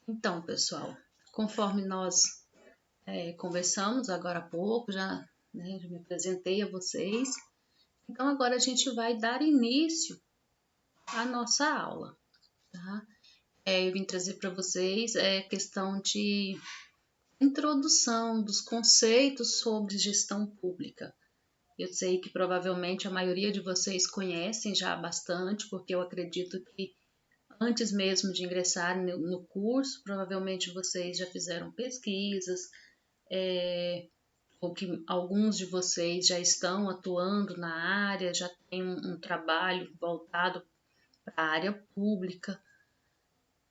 Então, pessoal, conforme nós conversamos agora há pouco, já me apresentei a vocês, então agora a gente vai dar início à nossa aula, tá? Eu vim trazer para vocês questão de introdução dos conceitos sobre gestão pública. Eu sei que provavelmente a maioria de vocês conhecem já bastante, porque eu acredito que antes mesmo de ingressarem no curso, provavelmente vocês já fizeram pesquisas, ou que alguns de vocês já estão atuando na área, já têm um trabalho voltado para a área pública.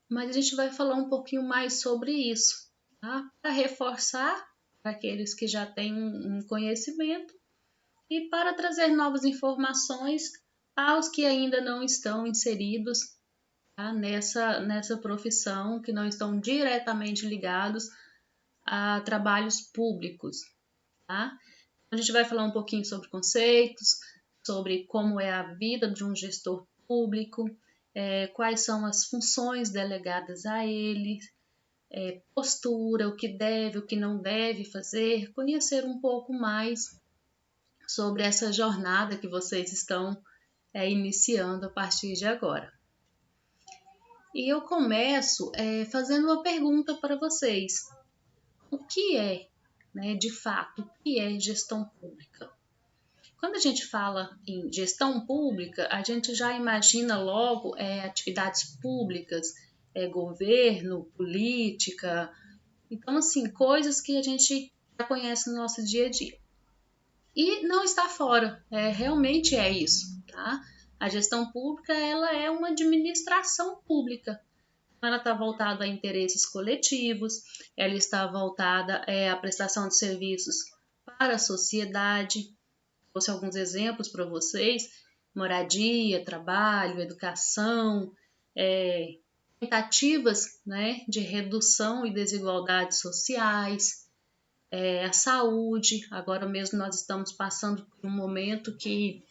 Mas a gente vai falar um pouquinho mais sobre isso, tá? Para reforçar para aqueles que já têm um conhecimento e para trazer novas informações aos que ainda não estão inseridos, tá? nessa profissão, que não estão diretamente ligados a trabalhos públicos, tá? A gente vai falar um pouquinho sobre conceitos, sobre como é a vida de um gestor público, quais são as funções delegadas a ele, postura, o que deve, o que não deve fazer, conhecer um pouco mais sobre essa jornada que vocês estão iniciando a partir de agora. E eu começo fazendo uma pergunta para vocês. O que é, de fato, o que é gestão pública? Quando a gente fala em gestão pública, a gente já imagina logo atividades públicas, governo, política. Então, assim, coisas que a gente já conhece no nosso dia a dia. E não está fora, realmente é isso, tá? A gestão pública, ela é uma administração pública. Ela está voltada a interesses coletivos, ela está voltada à prestação de serviços para a sociedade. Trouxe alguns exemplos para vocês: moradia, trabalho, educação, tentativas, de redução e desigualdades sociais, a saúde. Agora mesmo nós estamos passando por um momento que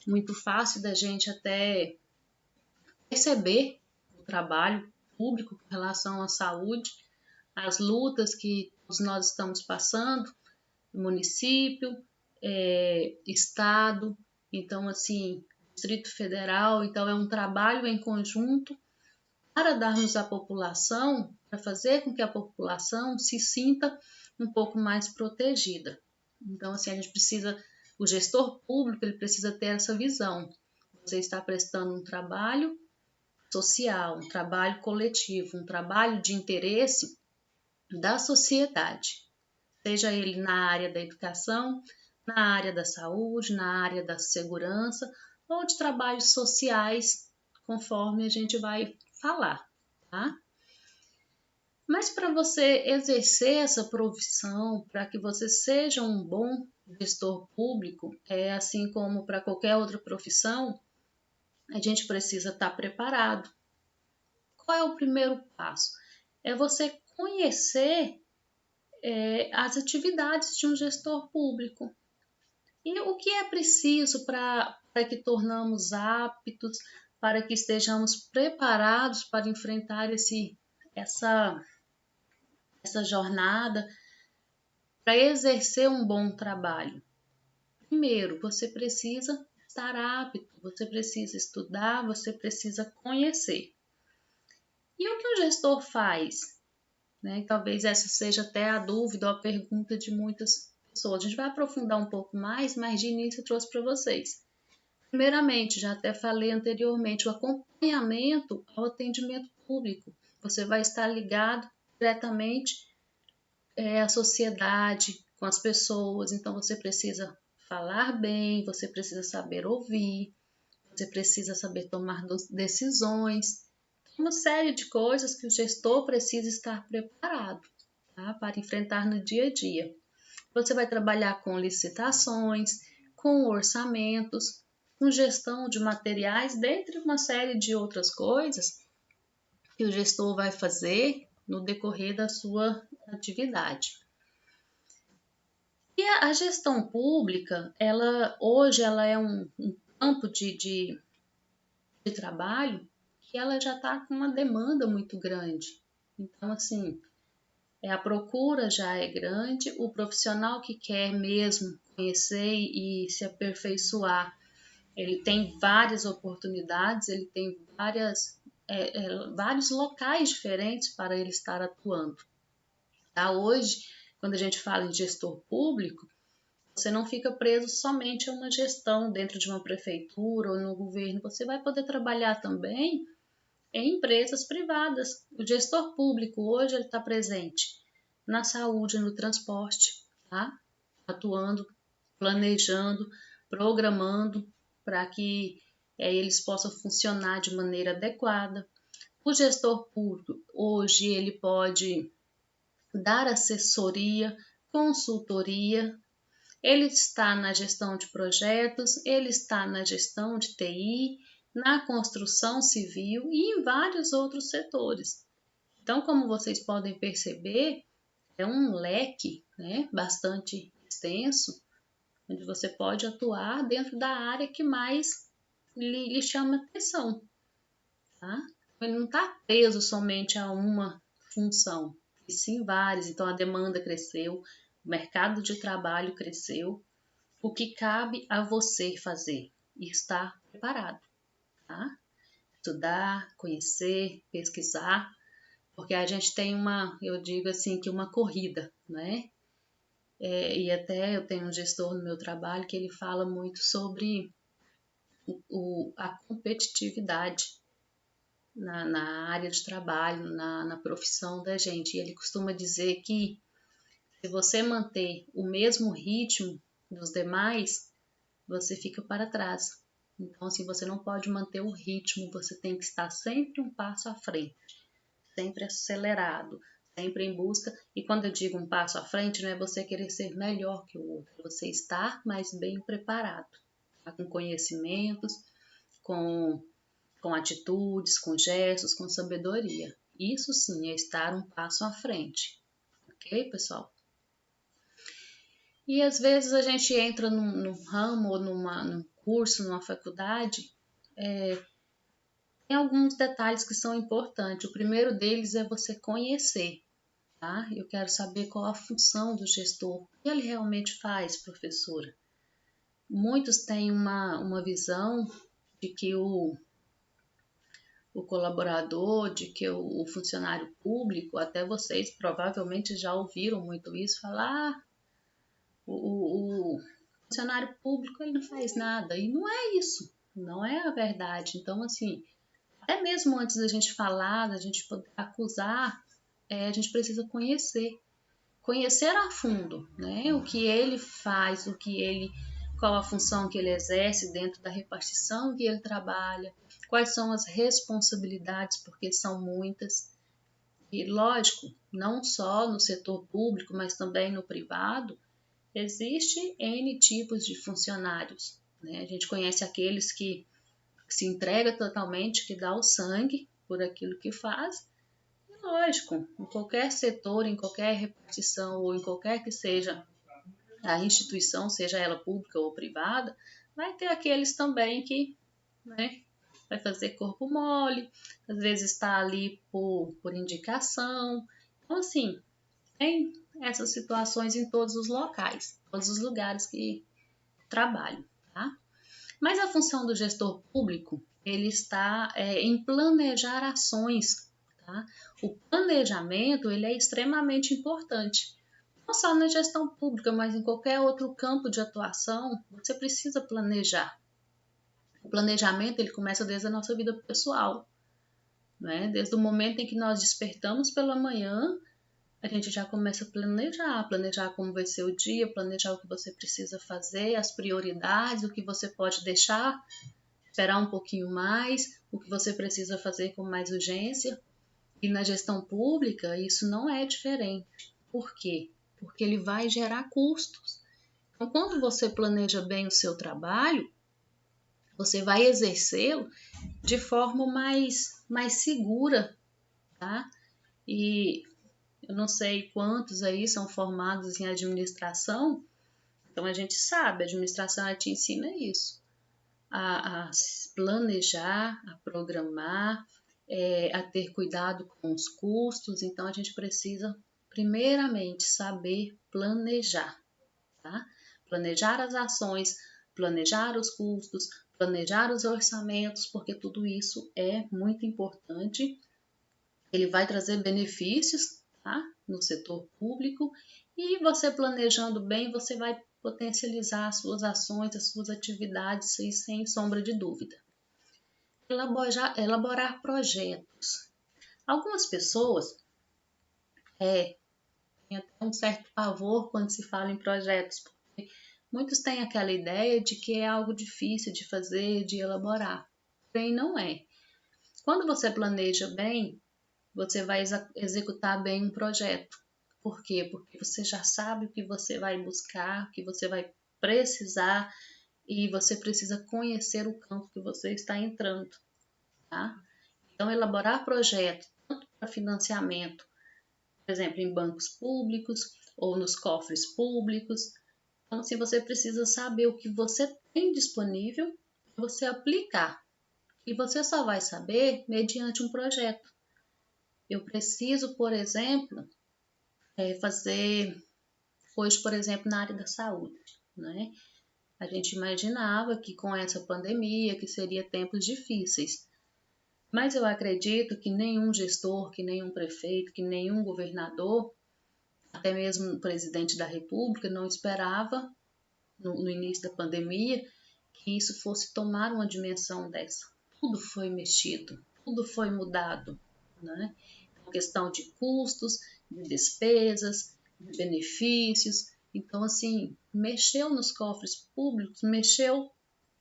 é muito fácil da gente até perceber o trabalho público com relação à saúde, as lutas que todos nós estamos passando, município, estado, então assim, Distrito Federal. Então é um trabalho em conjunto para darmos à população, para fazer com que a população se sinta um pouco mais protegida. Então assim, a gente precisa, o gestor público, ele precisa ter essa visão. Você está prestando um trabalho social, um trabalho coletivo, um trabalho de interesse da sociedade, seja ele na área da educação, na área da saúde, na área da segurança ou de trabalhos sociais, conforme a gente vai falar, tá? Mas para você exercer essa profissão, para que você seja um bom gestor público, assim como para qualquer outra profissão, a gente precisa estar preparado. Qual é o primeiro passo? É você conhecer as atividades de um gestor público. E o que é preciso para que tornamos aptos, para que estejamos preparados para enfrentar essa jornada, para exercer um bom trabalho? Primeiro, você precisa estar apto, você precisa estudar, você precisa conhecer. E o que o gestor faz? Talvez essa seja até a dúvida ou a pergunta de muitas pessoas. A gente vai aprofundar um pouco mais, mas de início eu trouxe para vocês. Primeiramente, já até falei anteriormente, o acompanhamento ao atendimento público. Você vai estar ligado diretamente à sociedade, com as pessoas, então você precisa falar bem, você precisa saber ouvir, você precisa saber tomar decisões. Uma série de coisas que o gestor precisa estar preparado, tá? Para enfrentar no dia a dia. Você vai trabalhar com licitações, com orçamentos, com gestão de materiais, dentre uma série de outras coisas que o gestor vai fazer no decorrer da sua atividade. E a gestão pública, hoje ela é um campo de trabalho que ela já está com uma demanda muito grande, Então, assim, a procura já é grande, o profissional que quer mesmo conhecer e se aperfeiçoar, ele tem várias oportunidades, ele tem vários locais diferentes para ele estar atuando. Tá? Hoje, quando a gente fala em gestor público, você não fica preso somente a uma gestão dentro de uma prefeitura ou no governo, você vai poder trabalhar também em empresas privadas. O gestor público hoje ele está presente na saúde, no transporte, tá? Atuando, planejando, programando para que eles possam funcionar de maneira adequada. O gestor público hoje ele pode dar assessoria, consultoria, ele está na gestão de projetos, ele está na gestão de TI, na construção civil e em vários outros setores. Então, como vocês podem perceber, é um leque, né, bastante extenso, onde você pode atuar dentro da área que mais lhe chama atenção. Tá? Ele não está preso somente a uma função, e sim várias. Então, a demanda cresceu, o mercado de trabalho cresceu, o que cabe a você fazer e estar preparado, tá? Estudar, conhecer, pesquisar, porque a gente tem eu digo assim, que uma corrida, né? E até eu tenho um gestor no meu trabalho que ele fala muito sobre a competitividade na área de trabalho, na profissão da gente. E ele costuma dizer que se você manter o mesmo ritmo dos demais, você fica para trás. Então, assim, você não pode manter o ritmo, você tem que estar sempre um passo à frente, sempre acelerado, sempre em busca. E quando eu digo um passo à frente, não é você querer ser melhor que o outro, é você estar mais bem preparado, tá? Com conhecimentos, com, com atitudes, com gestos, com sabedoria. Isso sim é estar um passo à frente. Ok, pessoal? E às vezes a gente entra num ramo ou num curso, numa faculdade, tem alguns detalhes que são importantes. O primeiro deles é você conhecer, tá? Eu quero saber qual a função do gestor, o que ele realmente faz, professora. Muitos têm uma visão de que o colaborador, de que o funcionário público, até vocês provavelmente já ouviram muito isso, falar o funcionário público ele não faz nada. E não é isso, não é a verdade. Então, assim, até mesmo antes da gente falar, da gente poder acusar, a gente precisa conhecer a fundo, né? O que ele faz, qual a função que ele exerce dentro da repartição que ele trabalha, quais são as responsabilidades, porque são muitas. E lógico, não só no setor público, mas também no privado, existe N tipos de funcionários, né? A gente conhece aqueles que se entrega totalmente, que dá o sangue por aquilo que faz. E lógico, em qualquer setor, em qualquer repartição ou em qualquer que seja a instituição, seja ela pública ou privada, vai ter aqueles também que, né, vai fazer corpo mole, às vezes está ali por indicação. Então, assim, tem essas situações em todos os locais, todos os lugares que trabalho, tá? Mas a função do gestor público, ele está em planejar ações, tá? O planejamento, ele é extremamente importante. Não só na gestão pública, mas em qualquer outro campo de atuação, você precisa planejar. O planejamento, ele começa desde a nossa vida pessoal, né? Desde o momento em que nós despertamos pela manhã, a gente já começa a planejar como vai ser o dia, planejar o que você precisa fazer, as prioridades, o que você pode deixar, esperar um pouquinho mais, o que você precisa fazer com mais urgência. E na gestão pública, isso não é diferente. Por quê? Porque ele vai gerar custos. Então, quando você planeja bem o seu trabalho, você vai exercê-lo de forma mais segura, tá? E eu não sei quantos aí são formados em administração, então a gente sabe, a administração ela te ensina isso, a planejar, a programar, a ter cuidado com os custos. Então, a gente precisa, primeiramente, saber planejar, tá? Planejar as ações, planejar os custos, planejar os orçamentos, porque tudo isso é muito importante. Ele vai trazer benefícios, tá? No setor público, e você planejando bem, você vai potencializar as suas ações, as suas atividades, sem sombra de dúvida. Elaborar projetos. Algumas pessoas têm até um certo pavor quando se fala em projetos, porque muitos têm aquela ideia de que é algo difícil de fazer, de elaborar. Porém, não é. Quando você planeja bem, você vai executar bem um projeto. Por quê? Porque você já sabe o que você vai buscar, o que você vai precisar, e você precisa conhecer o campo que você está entrando, tá? Então, elaborar projetos, tanto para financiamento, por exemplo, em bancos públicos ou nos cofres públicos. Então, se você precisa saber o que você tem disponível, você aplicar. E você só vai saber mediante um projeto. Eu preciso, por exemplo, fazer hoje, por exemplo, na área da saúde, né? A gente imaginava que com essa pandemia, que seria tempos difíceis. Mas eu acredito que nenhum gestor, que nenhum prefeito, que nenhum governador, até mesmo o presidente da República, não esperava, no início da pandemia, que isso fosse tomar uma dimensão dessa. Tudo foi mexido, tudo foi mudado, né? Questão de custos, de despesas, de benefícios. Então, assim, mexeu nos cofres públicos, mexeu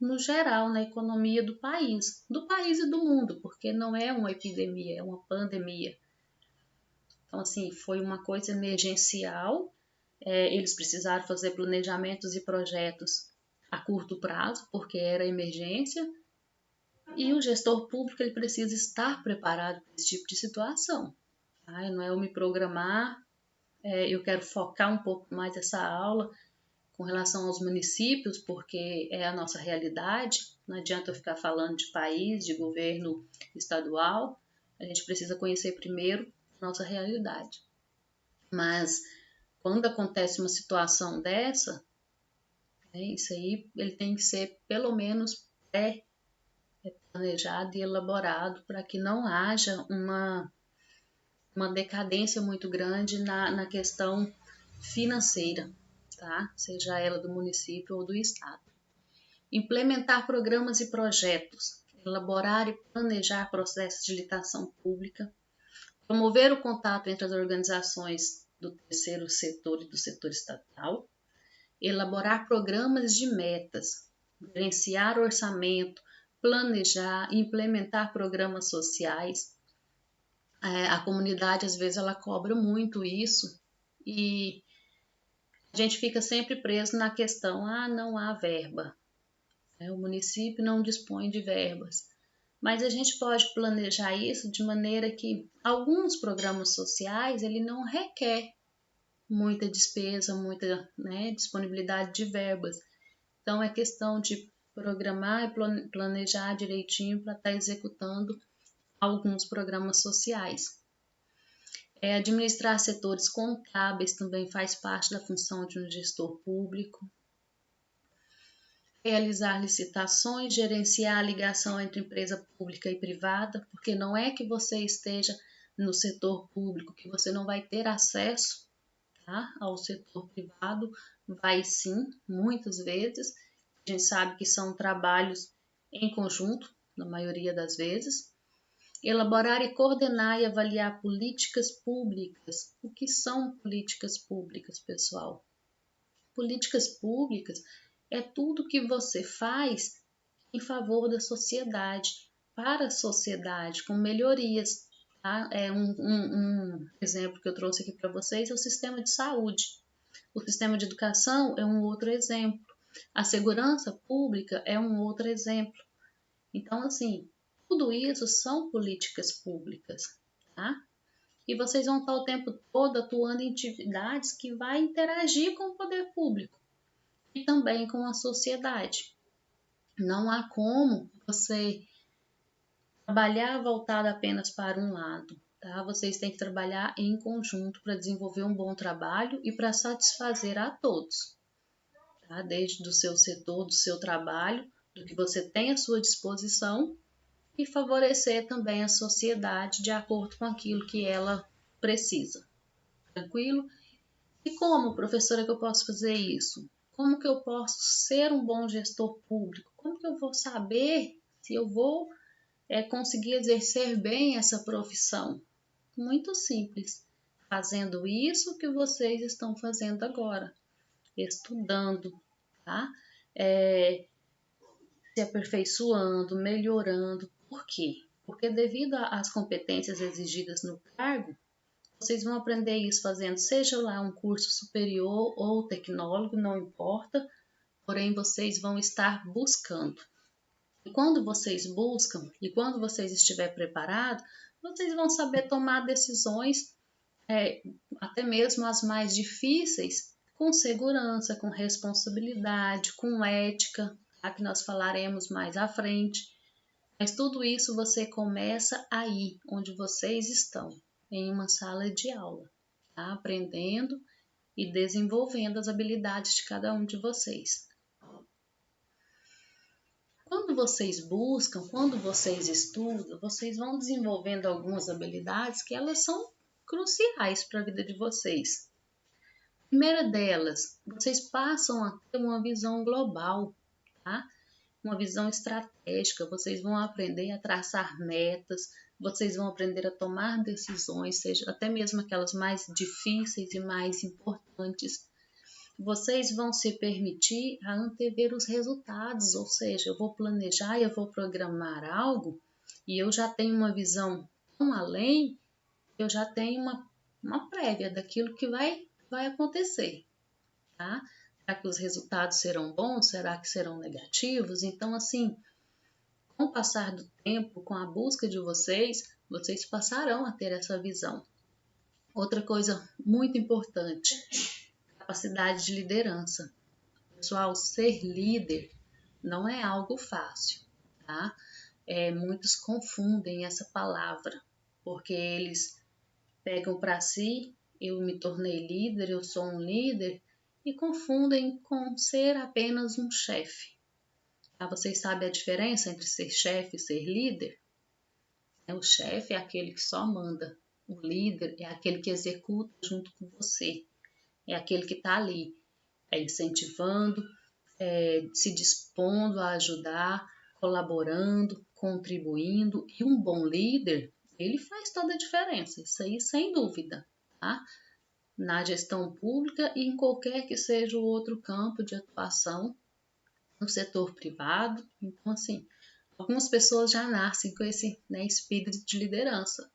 no geral na economia do país e do mundo, porque não é uma epidemia, é uma pandemia. Então, assim, foi uma coisa emergencial. Eles precisaram fazer planejamentos e projetos a curto prazo, porque era emergência, e o gestor público ele precisa estar preparado para esse tipo de situação. Tá? Não é eu me programar, eu quero focar um pouco mais essa aula com relação aos municípios, porque é a nossa realidade. Não adianta eu ficar falando de país, de governo estadual. A gente precisa conhecer primeiro a nossa realidade. Mas quando acontece uma situação dessa, isso aí ele tem que ser pelo menos planejado e elaborado para que não haja uma decadência muito grande na questão financeira, tá? Seja ela do município ou do estado. Implementar programas e projetos, elaborar e planejar processos de licitação pública, promover o contato entre as organizações do terceiro setor e do setor estatal, elaborar programas de metas, gerenciar orçamento, planejar e implementar programas sociais. A comunidade, às vezes, ela cobra muito isso e a gente fica sempre preso na questão, não há verba, o município não dispõe de verbas. Mas a gente pode planejar isso de maneira que alguns programas sociais, ele não requer muita despesa, muita, disponibilidade de verbas. Então, é questão de programar e planejar direitinho para estar executando alguns programas sociais. Administrar setores contábeis também faz parte da função de um gestor público. Realizar licitações, gerenciar a ligação entre empresa pública e privada, porque não é que você esteja no setor público que você não vai ter acesso, tá, ao setor privado. Vai sim, muitas vezes. A gente sabe que são trabalhos em conjunto, na maioria das vezes. Elaborar e coordenar e avaliar políticas públicas. O que são políticas públicas, pessoal? Políticas públicas é tudo que você faz em favor da sociedade, para a sociedade, com melhorias. Tá? Um exemplo que eu trouxe aqui para vocês é o sistema de saúde. O sistema de educação é um outro exemplo. A segurança pública é um outro exemplo. Então, assim, tudo isso são políticas públicas, tá? E vocês vão estar o tempo todo atuando em atividades que vai interagir com o poder público e também com a sociedade. Não há como você trabalhar voltado apenas para um lado, tá? Vocês têm que trabalhar em conjunto para desenvolver um bom trabalho e para satisfazer a todos, tá? Desde do seu setor, do seu trabalho, do que você tem à sua disposição e favorecer também a sociedade de acordo com aquilo que ela precisa. Tranquilo? E como, professora, que eu posso fazer isso? Como que eu posso ser um bom gestor público? Como que eu vou saber se eu vou conseguir exercer bem essa profissão? Muito simples. Fazendo isso que vocês estão fazendo agora. Estudando, tá? Se aperfeiçoando, melhorando. Por quê? Porque devido às competências exigidas no cargo, vocês vão aprender isso fazendo, seja lá um curso superior ou tecnólogo, não importa, porém vocês vão estar buscando. E quando vocês buscam e quando vocês estiverem preparados, vocês vão saber tomar decisões, até mesmo as mais difíceis, com segurança, com responsabilidade, com ética, a que nós falaremos mais à frente. Mas tudo isso você começa aí, onde vocês estão, em uma sala de aula, tá? Aprendendo e desenvolvendo as habilidades de cada um de vocês. Quando vocês buscam, quando vocês estudam, vocês vão desenvolvendo algumas habilidades que elas são cruciais para a vida de vocês. A primeira delas, vocês passam a ter uma visão global, tá? Uma visão estratégica, vocês vão aprender a traçar metas, vocês vão aprender a tomar decisões, seja até mesmo aquelas mais difíceis e mais importantes. Vocês vão se permitir a antever os resultados, ou seja, eu vou planejar, eu vou programar algo e eu já tenho uma visão tão além, eu já tenho uma prévia daquilo que vai acontecer, tá? Será que os resultados serão bons? Será que serão negativos? Então, assim, com o passar do tempo, com a busca de vocês, vocês passarão a ter essa visão. Outra coisa muito importante, capacidade de liderança. Pessoal, ser líder não é algo fácil, tá? Muitos confundem essa palavra, porque eles pegam para si, eu me tornei líder, eu sou um líder, e confundem com ser apenas um chefe. Vocês sabem a diferença entre ser chefe e ser líder? O chefe é aquele que só manda, o líder é aquele que executa junto com você, é aquele que está ali, incentivando, se dispondo a ajudar, colaborando, contribuindo. E um bom líder, ele faz toda a diferença, isso aí sem dúvida, tá? Na gestão pública e em qualquer que seja o outro campo de atuação, no setor privado. Então, assim, algumas pessoas já nascem com esse espírito de liderança,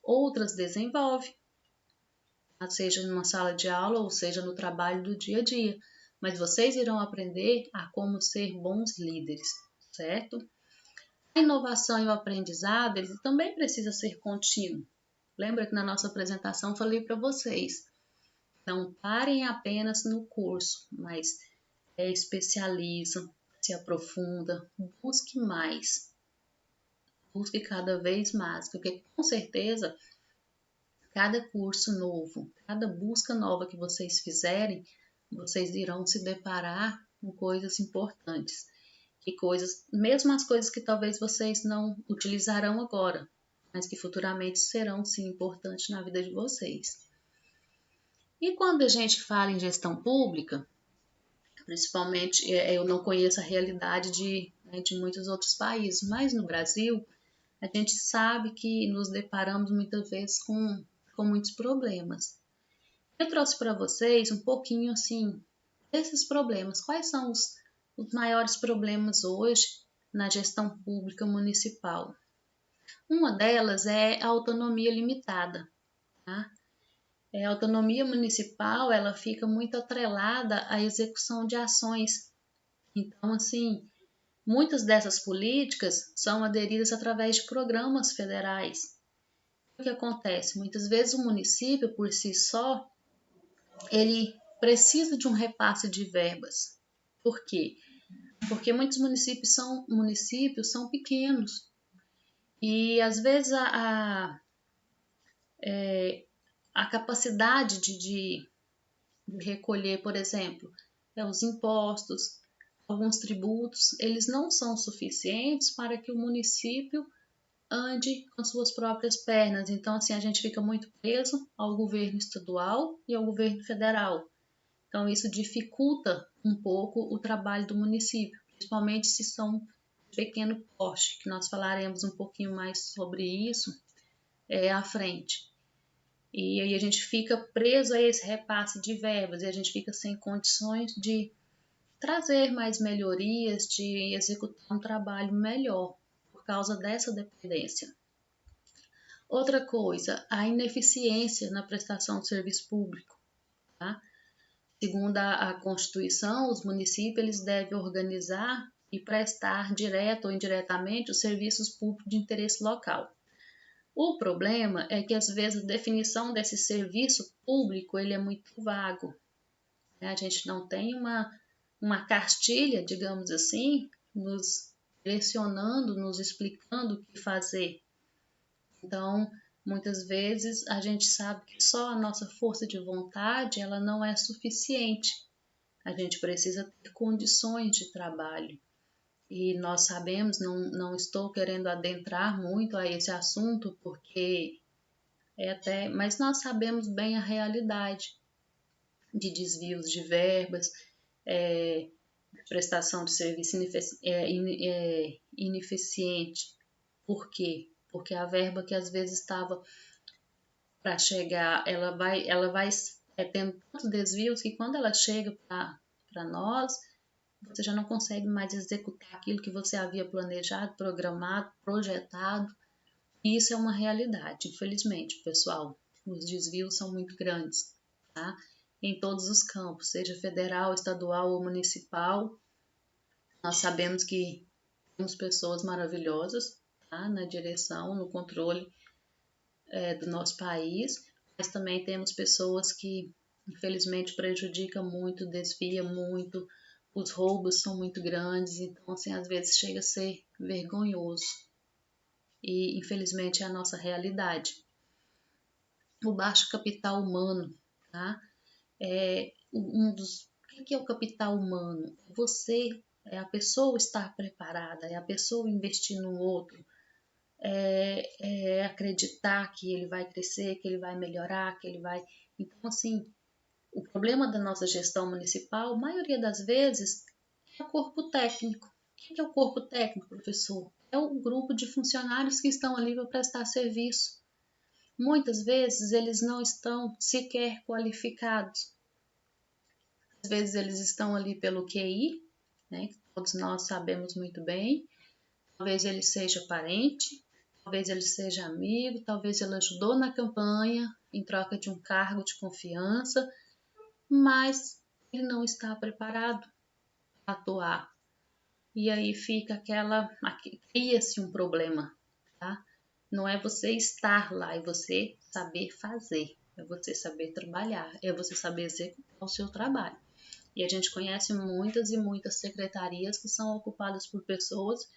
outras desenvolvem, seja numa sala de aula ou seja no trabalho do dia a dia, mas vocês irão aprender a como ser bons líderes, certo? A inovação e o aprendizado, ele também precisa ser contínuo. Lembra que na nossa apresentação falei para vocês, não parem apenas no curso, mas especializam, se aprofunda, busque mais, busque cada vez mais, porque com certeza cada curso novo, cada busca nova que vocês fizerem, vocês irão se deparar com coisas importantes, que coisas, mesmo as coisas que talvez vocês não utilizarão agora, mas que futuramente serão sim importantes na vida de vocês. E quando a gente fala em gestão pública, principalmente, eu não conheço a realidade de muitos outros países, mas no Brasil, a gente sabe que nos deparamos muitas vezes com muitos problemas. Eu trouxe para vocês um pouquinho, assim, desses problemas. Quais são os maiores problemas hoje na gestão pública municipal? Uma delas é a autonomia limitada, tá? A autonomia municipal, ela fica muito atrelada à execução de ações. Então, assim, muitas dessas políticas são aderidas através de programas federais. O que acontece? Muitas vezes o município, por si só, ele precisa de um repasse de verbas. Por quê? Porque muitos municípios são pequenos. E às vezes a capacidade de recolher, por exemplo, os impostos, alguns tributos, eles não são suficientes para que o município ande com suas próprias pernas. Então, assim, a gente fica muito preso ao governo estadual e ao governo federal. Então, isso dificulta um pouco o trabalho do município, principalmente se são de pequeno porte, que nós falaremos um pouquinho mais sobre isso à frente. E aí a gente fica preso a esse repasse de verbas e a gente fica sem condições de trazer mais melhorias, de executar um trabalho melhor por causa dessa dependência. Outra coisa, a ineficiência na prestação de serviço público. Tá? Segundo a Constituição, os municípios eles devem organizar e prestar direto ou indiretamente os serviços públicos de interesse local. O problema é que às vezes a definição desse serviço público ele é muito vago. Né? A gente não tem uma cartilha, digamos assim, nos direcionando, nos explicando o que fazer. Então, muitas vezes a gente sabe que só a nossa força de vontade ela não é suficiente. A gente precisa ter condições de trabalho. E nós sabemos, não estou querendo adentrar muito a esse assunto, porque mas nós sabemos bem a realidade de desvios de verbas, prestação de serviço ineficiente. Por quê? Porque a verba que às vezes estava para chegar, ela vai tendo tantos desvios que quando ela chega para nós, você já não consegue mais executar aquilo que você havia planejado, programado, projetado. E isso é uma realidade, infelizmente, pessoal. Os desvios são muito grandes, tá? Em todos os campos, seja federal, estadual ou municipal. Nós sabemos que temos pessoas maravilhosas, tá? Na direção, no controle do nosso país, mas também temos pessoas que, infelizmente, prejudicam muito, desviam muito, os roubos são muito grandes, então, assim, às vezes chega a ser vergonhoso. E, infelizmente, é a nossa realidade. O baixo capital humano, tá? O que é o capital humano? Você, é a pessoa estar preparada, é a pessoa investir no outro, acreditar que ele vai crescer, que ele vai melhorar, que ele vai... Então, assim, o problema da nossa gestão municipal, a maioria das vezes, é o corpo técnico. O que é o corpo técnico, professor? É o grupo de funcionários que estão ali para prestar serviço. Muitas vezes eles não estão sequer qualificados. Às vezes eles estão ali pelo QI, né, que todos nós sabemos muito bem. Talvez ele seja parente, talvez ele seja amigo, talvez ele ajudou na campanha em troca de um cargo de confiança, mas ele não está preparado para atuar. E aí fica cria-se um problema, tá? Não é você estar lá, é você saber fazer, é você saber trabalhar, é você saber executar o seu trabalho. E a gente conhece muitas e muitas secretarias que são ocupadas por pessoas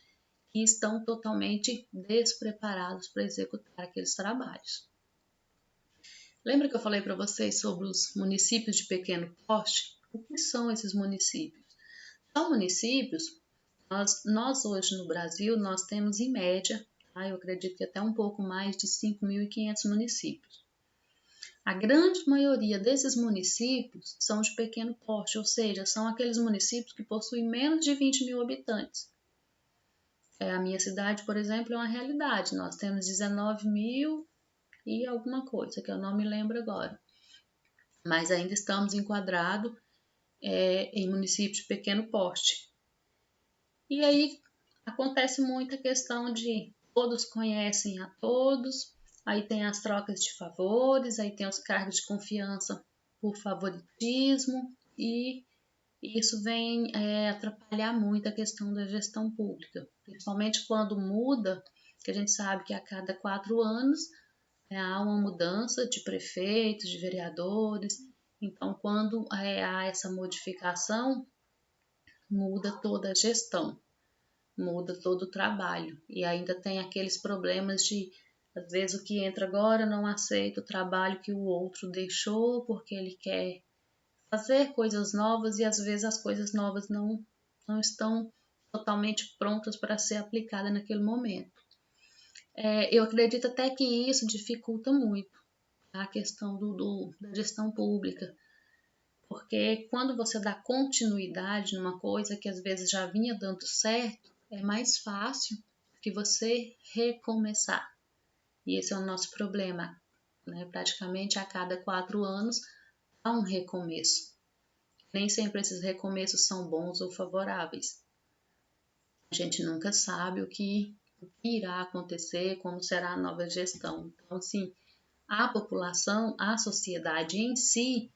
que estão totalmente despreparados para executar aqueles trabalhos. Lembra que eu falei para vocês sobre os municípios de pequeno porte? O que são esses municípios? São municípios, nós hoje no Brasil, nós temos em média, tá? Eu acredito que até um pouco mais de 5.500 municípios. A grande maioria desses municípios são de pequeno porte, ou seja, são aqueles municípios que possuem menos de 20 mil habitantes. A minha cidade, por exemplo, é uma realidade. Nós temos 19 mil e alguma coisa, que eu não me lembro agora. Mas ainda estamos enquadrados em municípios de pequeno porte. E aí acontece muita questão de todos conhecem a todos, aí tem as trocas de favores, aí tem os cargos de confiança por favoritismo e isso vem atrapalhar muito a questão da gestão pública, principalmente quando muda, que a gente sabe que a cada 4 anos há uma mudança de prefeitos, de vereadores, então quando há essa modificação, muda toda a gestão. muda todo o trabalho. E ainda tem aqueles problemas de, às vezes, o que entra agora não aceita o trabalho que o outro deixou, porque ele quer fazer coisas novas e às vezes as coisas novas não estão totalmente prontas para ser aplicadas naquele momento. Eu acredito até que isso dificulta muito a questão da gestão pública, porque quando você dá continuidade numa coisa que às vezes já vinha dando certo, é mais fácil que você recomeçar. E esse é o nosso problema, né? Praticamente a cada 4 anos há um recomeço. Nem sempre esses recomeços são bons ou favoráveis. A gente nunca sabe o que irá acontecer, como será a nova gestão. Então, assim, a população, a sociedade em si,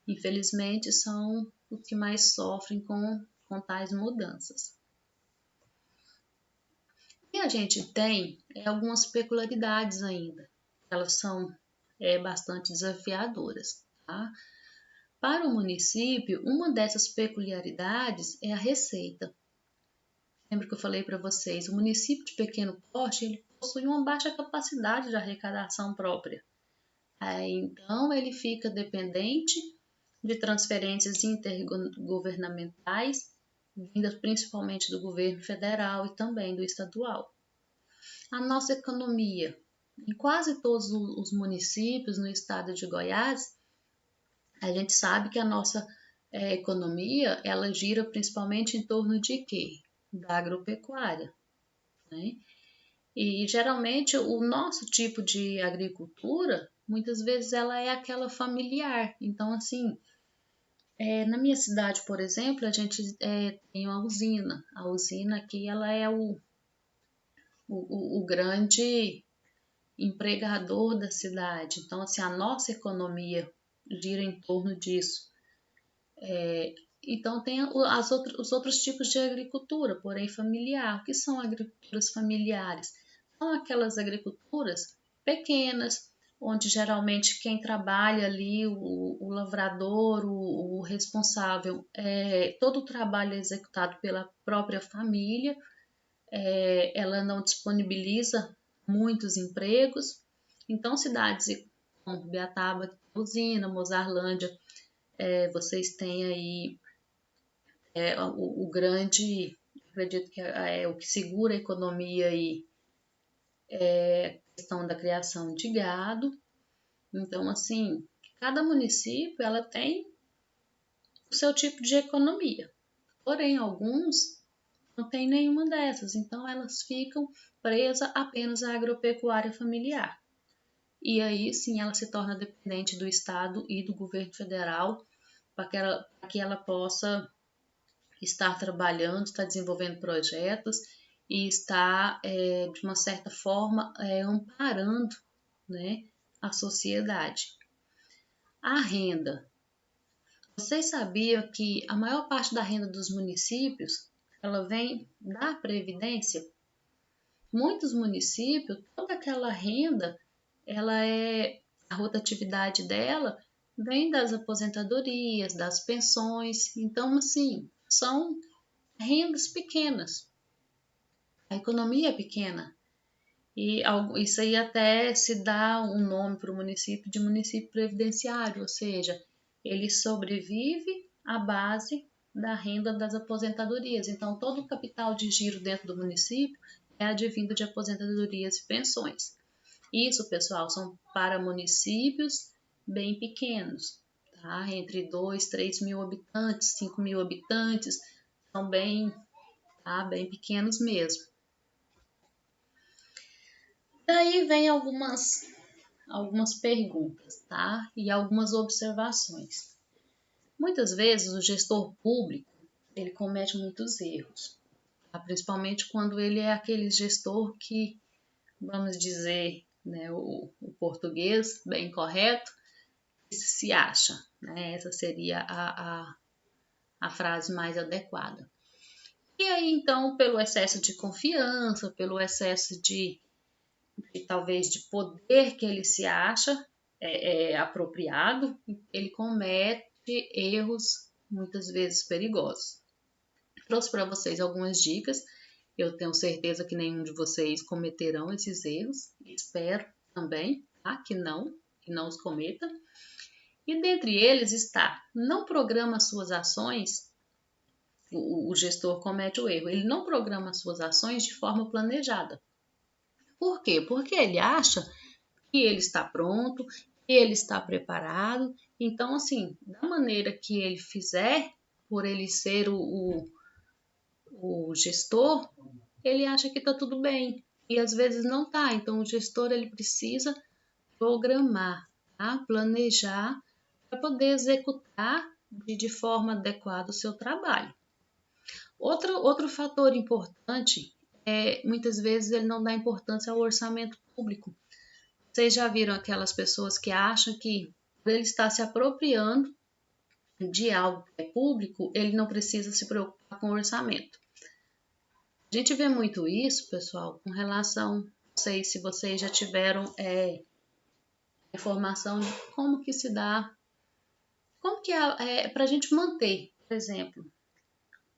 infelizmente, são os que mais sofrem com tais mudanças. E a gente tem algumas peculiaridades ainda. Elas são bastante desafiadoras, tá? Para o município, uma dessas peculiaridades é a receita. Lembra que eu falei para vocês, o município de pequeno porte ele possui uma baixa capacidade de arrecadação própria. Então, ele fica dependente de transferências intergovernamentais, vindas principalmente do governo federal e também do estadual. A nossa economia, em quase todos os municípios no estado de Goiás, a gente sabe que a nossa economia, ela gira principalmente em torno de quê? Da agropecuária, né? E geralmente o nosso tipo de agricultura, muitas vezes ela é aquela familiar. Então, assim, na minha cidade, por exemplo, a gente tem uma usina. A usina aqui, ela é o grande empregador da cidade. Então, assim, a nossa economia gira em torno disso. Então, tem os outros tipos de agricultura, porém familiar. O que são agriculturas familiares? São aquelas agriculturas pequenas, onde geralmente quem trabalha ali, o lavrador, o responsável, todo o trabalho é executado pela própria família, ela não disponibiliza muitos empregos. Então, cidades como Biataba, Usina, Mozarlândia, vocês têm aí o grande, acredito que o que segura a economia aí é a questão da criação de gado. Então, assim, cada município ela tem o seu tipo de economia, porém alguns não tem nenhuma dessas, então elas ficam presas apenas à agropecuária familiar. E aí sim ela se torna dependente do Estado e do governo federal para que ela possa estar trabalhando, estar desenvolvendo projetos e estar, de uma certa forma, amparando, né, a sociedade. A renda. Vocês sabiam que a maior parte da renda dos municípios ela vem da Previdência? Muitos municípios, toda aquela renda, a rotatividade dela vem das aposentadorias, das pensões. Então, assim, são rendas pequenas. A economia é pequena. E isso aí até se dá um nome para o município de município previdenciário, ou seja, ele sobrevive à base da renda das aposentadorias. Então, todo o capital de giro dentro do município é advindo de aposentadorias e pensões. Isso, pessoal, são para municípios bem pequenos, tá? Entre 2, 3 mil habitantes, 5 mil habitantes, são bem pequenos mesmo. Daí vem algumas perguntas, tá? E algumas observações. Muitas vezes o gestor público, ele comete muitos erros, tá? Principalmente quando ele é aquele gestor que, vamos dizer, né, o português bem correto, se acha, né? Essa seria a frase mais adequada. E aí, então, pelo excesso de confiança, pelo excesso de talvez de poder que ele se acha apropriado, ele comete erros muitas vezes perigosos. Trouxe para vocês algumas dicas Eu tenho certeza que nenhum de vocês cometerão esses erros. Espero também, tá? Que não os cometa. E dentre eles está, não programa suas ações. O gestor comete o erro. Ele não programa suas ações de forma planejada. Por quê? Porque ele acha que ele está pronto, que ele está preparado. Então, assim, da maneira que ele fizer, por ele ser o gestor, ele acha que está tudo bem. E às vezes não está. Então, o gestor ele precisa programar, tá? Planejar para poder executar de forma adequada o seu trabalho. Outro fator importante é, muitas vezes, ele não dá importância ao orçamento público. Vocês já viram aquelas pessoas que acham que por ele estar se apropriando de algo que é público, ele não precisa se preocupar com o orçamento. A gente vê muito isso, pessoal, com relação, não sei se vocês já tiveram informação de como que se dá, como que é para a gente manter, por exemplo,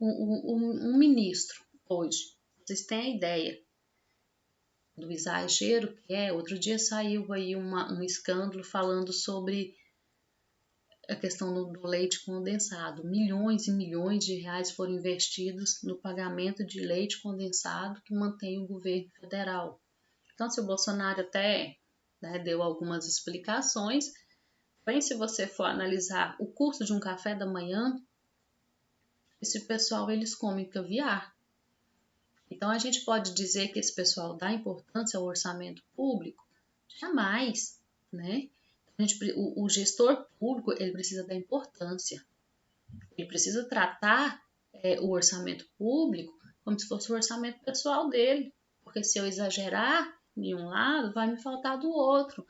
um ministro hoje. Vocês têm a ideia do exagero que é? Outro dia saiu aí um escândalo falando sobre a questão do leite condensado. Milhões e milhões de reais foram investidos no pagamento de leite condensado que mantém o governo federal. Então, se o Bolsonaro até deu algumas explicações, bem, se você for analisar o custo de um café da manhã, esse pessoal eles comem caviar. Então, a gente pode dizer que esse pessoal dá importância ao orçamento público? Jamais, né? O gestor público ele precisa dar importância. Ele precisa tratar o orçamento público como se fosse o orçamento pessoal dele. Porque se eu exagerar em um lado, vai me faltar do outro.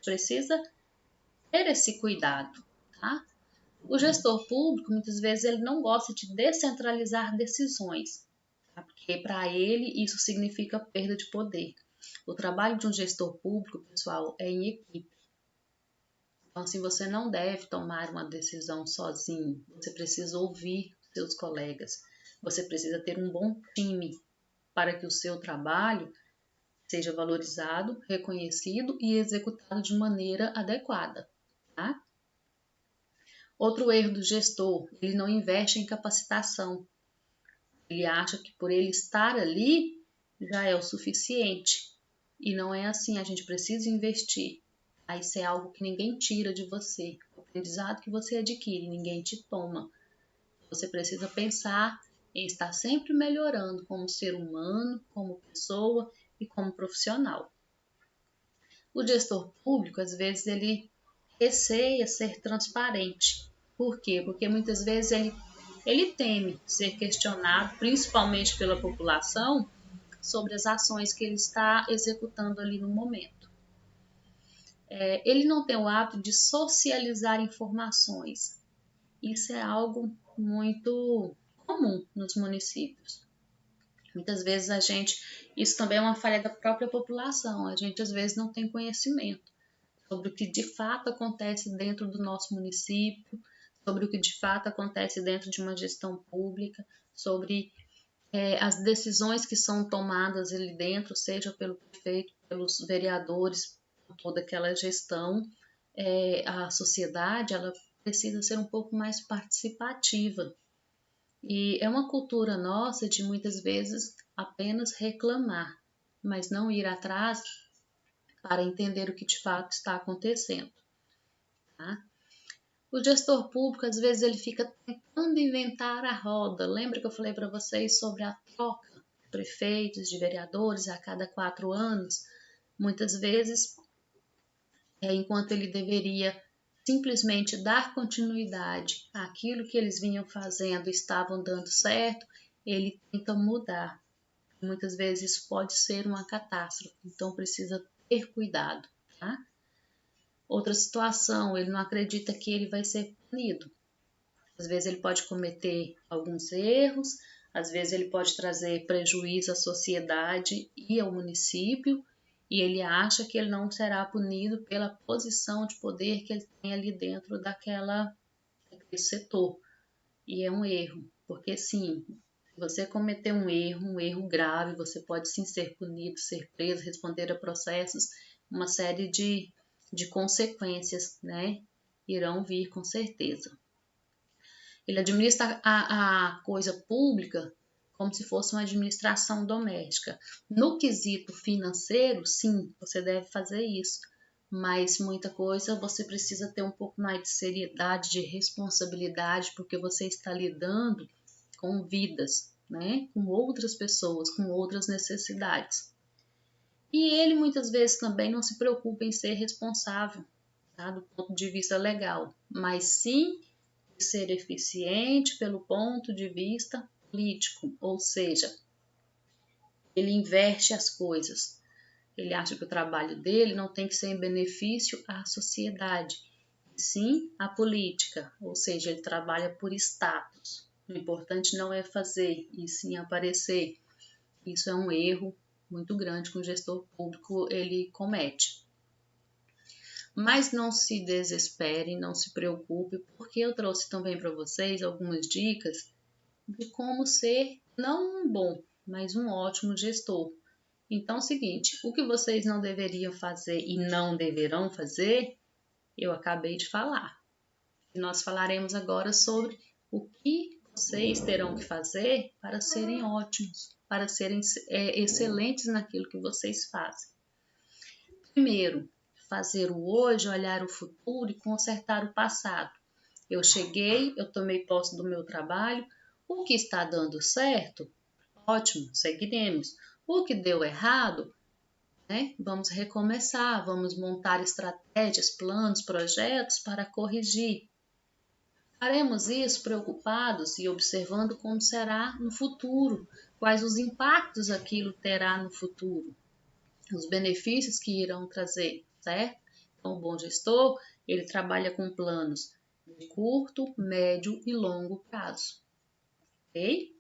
Precisa ter esse cuidado, tá? O gestor público, muitas vezes, ele não gosta de descentralizar decisões, tá? Porque para ele isso significa perda de poder. O trabalho de um gestor público, pessoal, é em equipe. Então, assim, você não deve tomar uma decisão sozinho. Você precisa ouvir seus colegas. Você precisa ter um bom time para que o seu trabalho seja valorizado, reconhecido e executado de maneira adequada, tá? Outro erro do gestor, ele não investe em capacitação. Ele acha que por ele estar ali já é o suficiente. E não é assim, a gente precisa investir. Aí isso é algo que ninguém tira de você. O aprendizado que você adquire, ninguém te toma. Você precisa pensar em estar sempre melhorando como ser humano, como pessoa e como profissional. O gestor público, às vezes, ele receia ser transparente. Por quê? Porque muitas vezes ele teme ser questionado, principalmente pela população, sobre as ações que ele está executando ali no momento. Ele não tem o hábito de socializar informações. Isso é algo muito comum nos municípios. Muitas vezes isso também é uma falha da própria população, a gente às vezes não tem conhecimento sobre o que de fato acontece dentro do nosso município, sobre o que de fato acontece dentro de uma gestão pública, sobre as decisões que são tomadas ali dentro, seja pelo prefeito, pelos vereadores, por toda aquela gestão. A sociedade ela precisa ser um pouco mais participativa. E é uma cultura nossa de muitas vezes apenas reclamar, mas não ir atrás para entender o que de fato está acontecendo. Tá? O gestor público, às vezes, ele fica tentando inventar a roda. Lembra que eu falei para vocês sobre a troca de prefeitos, de vereadores a cada 4 anos? Muitas vezes, enquanto ele deveria simplesmente dar continuidade àquilo que eles vinham fazendo, estavam dando certo, ele tenta mudar. Muitas vezes isso pode ser uma catástrofe, então precisa ter cuidado, tá? Outra situação, ele não acredita que ele vai ser punido. Às vezes ele pode cometer alguns erros, às vezes ele pode trazer prejuízo à sociedade e ao município, e ele acha que ele não será punido pela posição de poder que ele tem ali dentro daquele setor. E é um erro, porque sim, se você cometer um erro grave, você pode sim ser punido, ser preso, responder a processos, uma série de consequências, né? Irão vir com certeza. Ele administra a coisa pública como se fosse uma administração doméstica. No quesito financeiro, sim, você deve fazer isso, mas muita coisa você precisa ter um pouco mais de seriedade, de responsabilidade, porque você está lidando com vidas, né? Com outras pessoas, com outras necessidades. E ele muitas vezes também não se preocupa em ser responsável, tá? Do ponto de vista legal, mas sim de ser eficiente pelo ponto de vista político, ou seja, ele inverte as coisas. Ele acha que o trabalho dele não tem que ser em benefício à sociedade, sim à política, ou seja, ele trabalha por status. O importante não é fazer, e sim aparecer. Isso é um erro muito grande que o gestor público ele comete. Mas não se desespere, não se preocupe, porque eu trouxe também para vocês algumas dicas de como ser não um bom, mas um ótimo gestor. Então é o seguinte, o que vocês não deveriam fazer e não deverão fazer, eu acabei de falar. E nós falaremos agora sobre o que vocês terão que fazer para serem ótimos, para serem excelentes naquilo que vocês fazem. Primeiro, fazer o hoje, olhar o futuro e consertar o passado. Eu cheguei, eu tomei posse do meu trabalho, o que está dando certo, ótimo, seguiremos. O que deu errado, né? Vamos recomeçar, vamos montar estratégias, planos, projetos para corrigir. Faremos isso preocupados e observando como será no futuro, quais os impactos aquilo terá no futuro, os benefícios que irão trazer, certo? Então, o bom gestor, ele trabalha com planos de curto, médio e longo prazo, ok?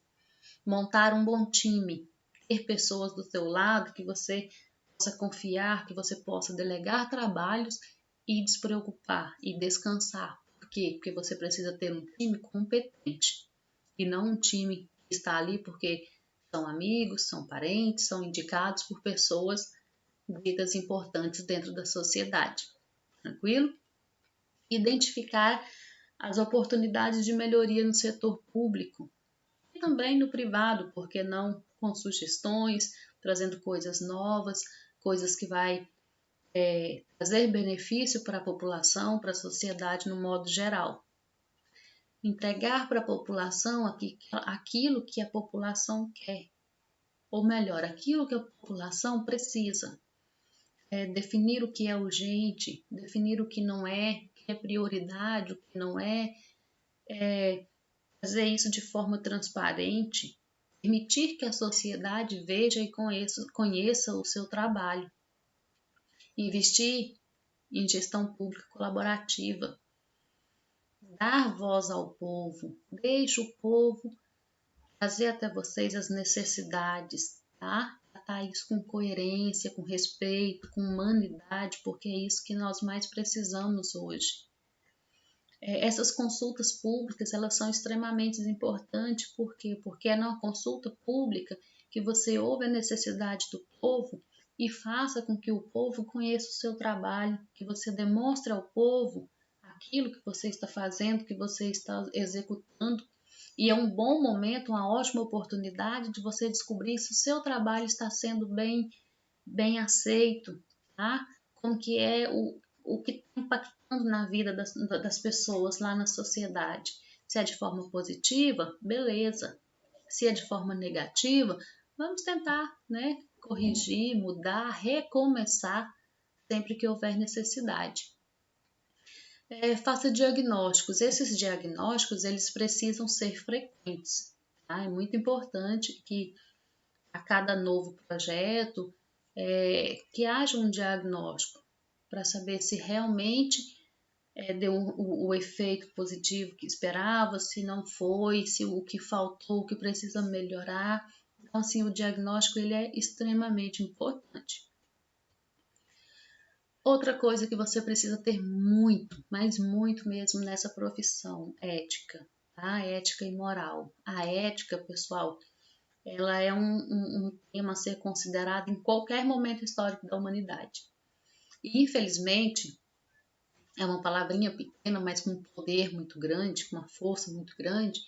Montar um bom time, ter pessoas do seu lado que você possa confiar, que você possa delegar trabalhos e despreocupar e descansar. Por quê? Porque você precisa ter um time competente e não um time que está ali porque são amigos, são parentes, são indicados por pessoas ditas importantes dentro da sociedade. Tranquilo? Identificar as oportunidades de melhoria no setor público e também no privado, porque não com sugestões, trazendo coisas novas, coisas que vai trazer benefício para a população, para a sociedade no modo geral. Entregar para a população aquilo que a população quer, ou melhor, aquilo que a população precisa. Definir o que é urgente, definir o que é prioridade, o que não é, fazer isso de forma transparente, permitir que a sociedade veja e conheça o seu trabalho. Investir em gestão pública colaborativa, dar voz ao povo, deixe o povo trazer até vocês as necessidades, tá? Tratar isso com coerência, com respeito, com humanidade, porque é isso que nós mais precisamos hoje. Essas consultas públicas, elas são extremamente importantes, por quê? Porque é na consulta pública que você ouve a necessidade do povo e faça com que o povo conheça o seu trabalho, que você demonstre ao povo aquilo que você está fazendo, que você está executando. E é um bom momento, uma ótima oportunidade de você descobrir se o seu trabalho está sendo bem aceito, tá? Como que é o que está impactando na vida das pessoas lá na sociedade. Se é de forma positiva, beleza. Se é de forma negativa, vamos tentar, né, corrigir, mudar, recomeçar sempre que houver necessidade. Faça diagnósticos. Esses diagnósticos, eles precisam ser frequentes, tá? É muito importante que a cada novo projeto, que haja um diagnóstico para saber se realmente deu o efeito positivo que esperava, se não foi, se o que faltou, o que precisa melhorar. Então, assim, o diagnóstico ele é extremamente importante. Outra coisa que você precisa ter muito, mas muito mesmo nessa profissão, ética, tá? Ética e moral. A ética, pessoal, ela é um tema a ser considerado em qualquer momento histórico da humanidade. E, infelizmente, é uma palavrinha pequena, mas com um poder muito grande, com uma força muito grande.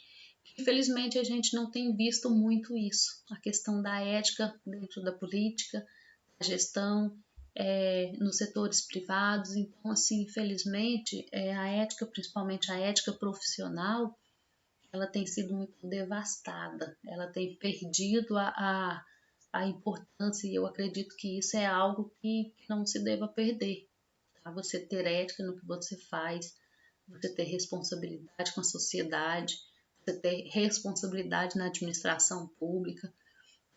Infelizmente, a gente não tem visto muito isso, a questão da ética dentro da política, da gestão, nos setores privados. Então, assim, infelizmente, a ética, principalmente a ética profissional, ela tem sido muito devastada, ela tem perdido a importância, e eu acredito que isso é algo que não se deva perder. Tá? Você ter ética no que você faz, você ter responsabilidade com a sociedade, você ter responsabilidade na administração pública,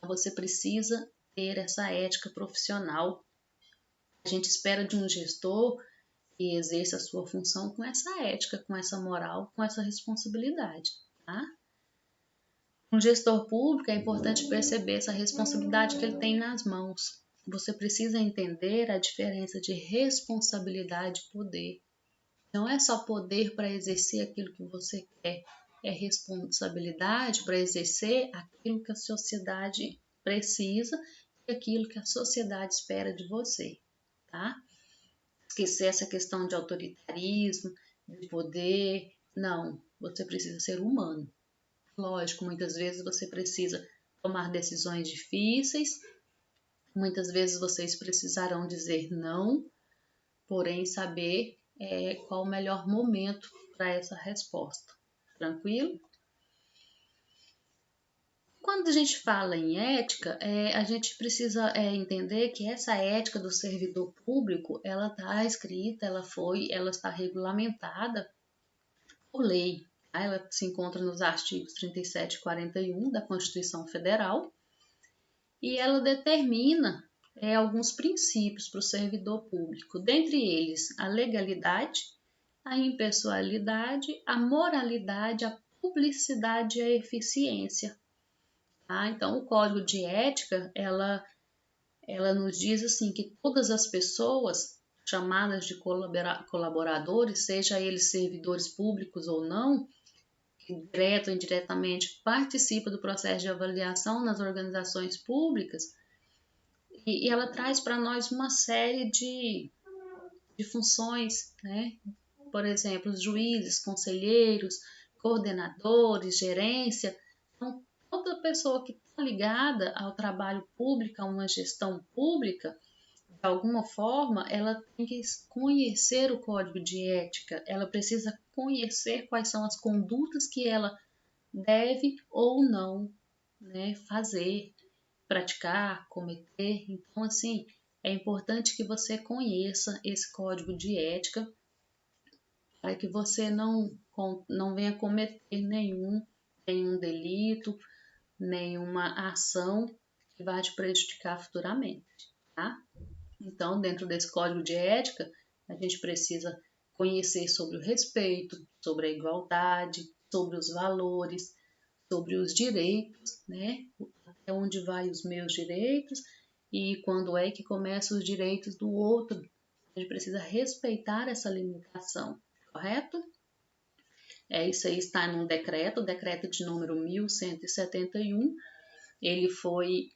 você precisa ter essa ética profissional. A gente espera de um gestor que exerça a sua função com essa ética, com essa moral, com essa responsabilidade, tá? Um gestor público é importante perceber essa responsabilidade que ele tem nas mãos. Você precisa entender a diferença de responsabilidade e poder. Não é só poder para exercer aquilo que você quer, é responsabilidade para exercer aquilo que a sociedade precisa e aquilo que a sociedade espera de você, tá? Esquecer essa questão de autoritarismo, de poder, não, você precisa ser humano. Lógico, muitas vezes você precisa tomar decisões difíceis, muitas vezes vocês precisarão dizer não, porém saber qual o melhor momento para essa resposta. Tranquilo? Quando a gente fala em ética, a gente precisa entender que essa ética do servidor público, ela está escrita, ela está regulamentada por lei. Tá? Ela se encontra nos artigos 37 e 41 da Constituição Federal e ela determina alguns princípios para o servidor público, dentre eles a legalidade, a impessoalidade, a moralidade, a publicidade e a eficiência. Tá? Então, o Código de Ética, ela nos diz assim que todas as pessoas chamadas de colaboradores, seja eles servidores públicos ou não, que direto ou indiretamente participa do processo de avaliação nas organizações públicas, e ela traz para nós uma série de funções, né? Por exemplo, os juízes, conselheiros, coordenadores, gerência. Então, toda pessoa que está ligada ao trabalho público, a uma gestão pública, de alguma forma, ela tem que conhecer o código de ética, ela precisa conhecer quais são as condutas que ela deve ou não, né, fazer, praticar, cometer. Então, assim, é importante que você conheça esse código de ética para que você não venha cometer nenhum delito, nenhuma ação que vá te prejudicar futuramente, tá? Então, dentro desse código de ética, a gente precisa conhecer sobre o respeito, sobre a igualdade, sobre os valores, sobre os direitos, né? Até onde vai os meus direitos e quando é que começam os direitos do outro. A gente precisa respeitar essa limitação, correto? Isso aí está num decreto, o decreto de número 1171. Ele foi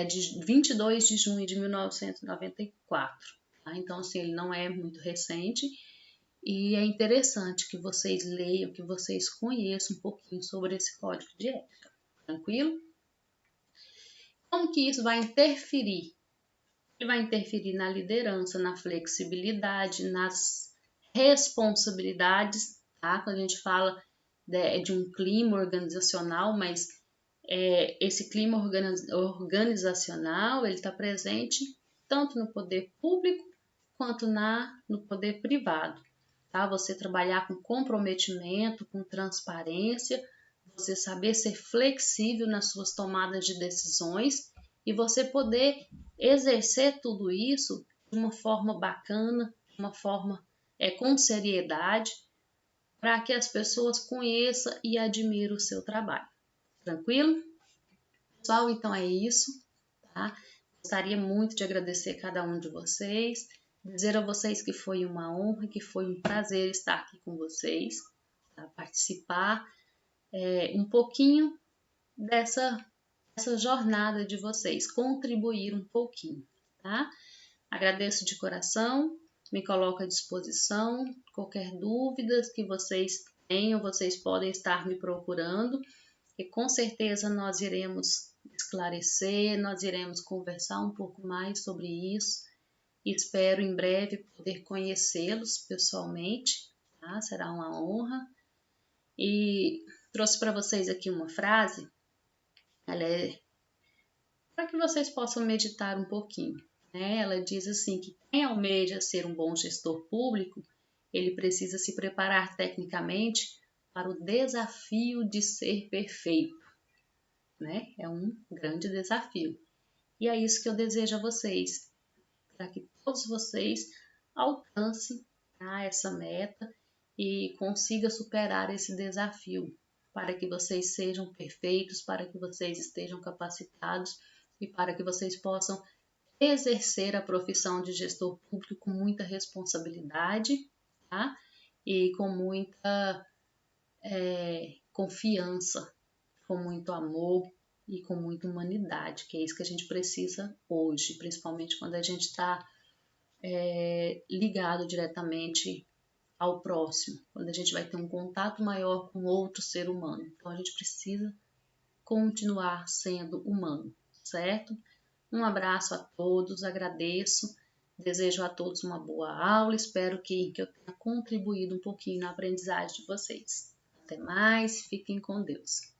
de 22 de junho de 1994. Tá? Então, assim, ele não é muito recente e é interessante que vocês leiam, que vocês conheçam um pouquinho sobre esse código de ética. Tranquilo? Como que isso vai interferir? Ele vai interferir na liderança, na flexibilidade, nas responsabilidades, tá? Quando a gente fala de um clima organizacional, mas esse clima organizacional, ele está presente tanto no poder público quanto no poder privado, tá? Você trabalhar com comprometimento, com transparência, você saber ser flexível nas suas tomadas de decisões e você poder exercer tudo isso de uma forma bacana, de uma forma com seriedade, para que as pessoas conheçam e admirem o seu trabalho. Tranquilo? Pessoal, então é isso, tá? Gostaria muito de agradecer cada um de vocês, dizer a vocês que foi uma honra, que foi um prazer estar aqui com vocês, tá? Participar um pouquinho dessa jornada de vocês, contribuir um pouquinho, tá? Agradeço de coração, me coloco à disposição, qualquer dúvida que vocês tenham, vocês podem estar me procurando, e com certeza nós iremos esclarecer, nós iremos conversar um pouco mais sobre isso. Espero em breve poder conhecê-los pessoalmente, tá? Será uma honra. E trouxe para vocês aqui uma frase, ela é para que vocês possam meditar um pouquinho, né? Ela diz assim que quem almeja ser um bom gestor público, ele precisa se preparar tecnicamente para o desafio de ser perfeito, né? É um grande desafio. E é isso que eu desejo a vocês, para que todos vocês alcancem, tá, essa meta e consigam superar esse desafio, para que vocês sejam perfeitos, para que vocês estejam capacitados e para que vocês possam exercer a profissão de gestor público com muita responsabilidade, tá? E com muita confiança, com muito amor e com muita humanidade, que é isso que a gente precisa hoje, principalmente quando a gente está ligado diretamente ao próximo, quando a gente vai ter um contato maior com outro ser humano. Então a gente precisa continuar sendo humano, certo? Um abraço a todos, agradeço, desejo a todos uma boa aula, espero que eu tenha contribuído um pouquinho na aprendizagem de vocês. Até mais, fiquem com Deus.